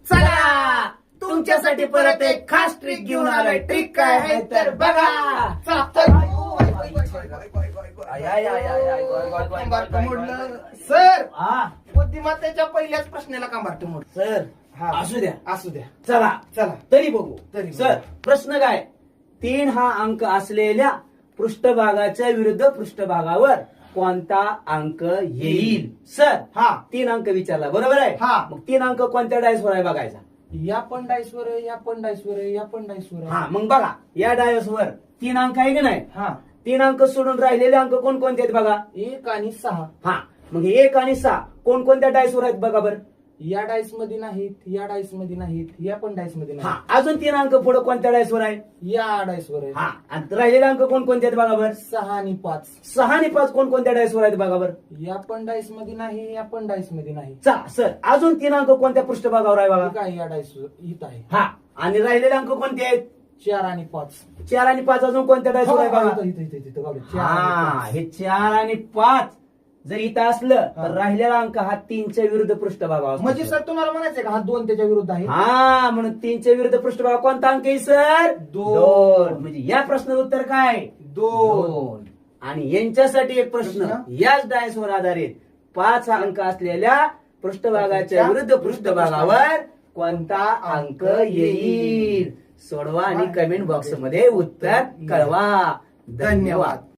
चला तुमच्यासाठी परत एक खास ट्रिक घेऊन आलोय. ट्रिक काय आहे तर बघा. सर हा बुद्धिमत्तेच्या पहिल्याच प्रश्नाला कांबारट मोड. सर हा. असू द्या असू द्या. चला चला तरी बघू. तरी सर बघू. प्रश्न काय 3 हा अंक असलेल्या पृष्ठभागाच्या विरुद्ध पृष्ठभागावर कोणता अंक येईल. सर हा 3 अंक विचारला बरोबर आहे. हा. मग 3 अंक कोणत्या डायसवर आहे बघायचा. या पण डायसवर आहे, या पण डायसवर आहे, या पण डायसवर हा आहे. मग बघा या डायसवर 3 अंक आहे की नाही. हा 3 अंक सोडून राहिलेले अंक कोणकोणते आहेत बघा. 1 आणि 6 हा मग 1 आणि 6 कोणकोणत्या डायसवर आहेत बघा बरं. या डायस मध्ये नाहीत, या डायस मध्ये नाहीत, या पण डायस मध्ये हा नाहीत. अजून 3 अंक पुढे कोणत्या डायसवर आहे. या डायसवर आहे. हा आणि राहिलेले अंक कोणकोणते आहेत बघा बरं. 6 आणि 5 6 आणि 5 कोणकोणत्या डायसवर आहेत बघा बरं. या पण डायस मध्ये नाही, या पण डायस मध्ये नाही. सर अजून 3 अंक कोणत्या पृष्ठभागावर आहे बघा. काय या डायस इथं आहे. हा आणि राहिलेले अंक कोणते आहेत. 4 आणि 5 4 आणि 5 अजून कोणत्या डायसवर आहे बघा. हा हे 4 आणि 5 जर इथं असलं तर राहिलेला अंक हा 3च्या विरुद्ध पृष्ठभागावर म्हणजे असतो. सर तुम्हाला म्हणायचंय का हा 2 त्याच्या विरुद्ध आहे. हा म्हणून 3च्या विरुद्ध पृष्ठभाग कोणता अंक आहे सर. 2. म्हणजे या प्रश्नाचं उत्तर काय 2. आणि यांच्यासाठी एक प्रश्न याच डायसवर आधारित 5 अंक असलेल्या पृष्ठभागाच्या विरुद्ध पृष्ठभागावर कोणता अंक येईल. सोडवा आणि कमेंट बॉक्स मध्ये उत्तर कळवा. धन्यवाद.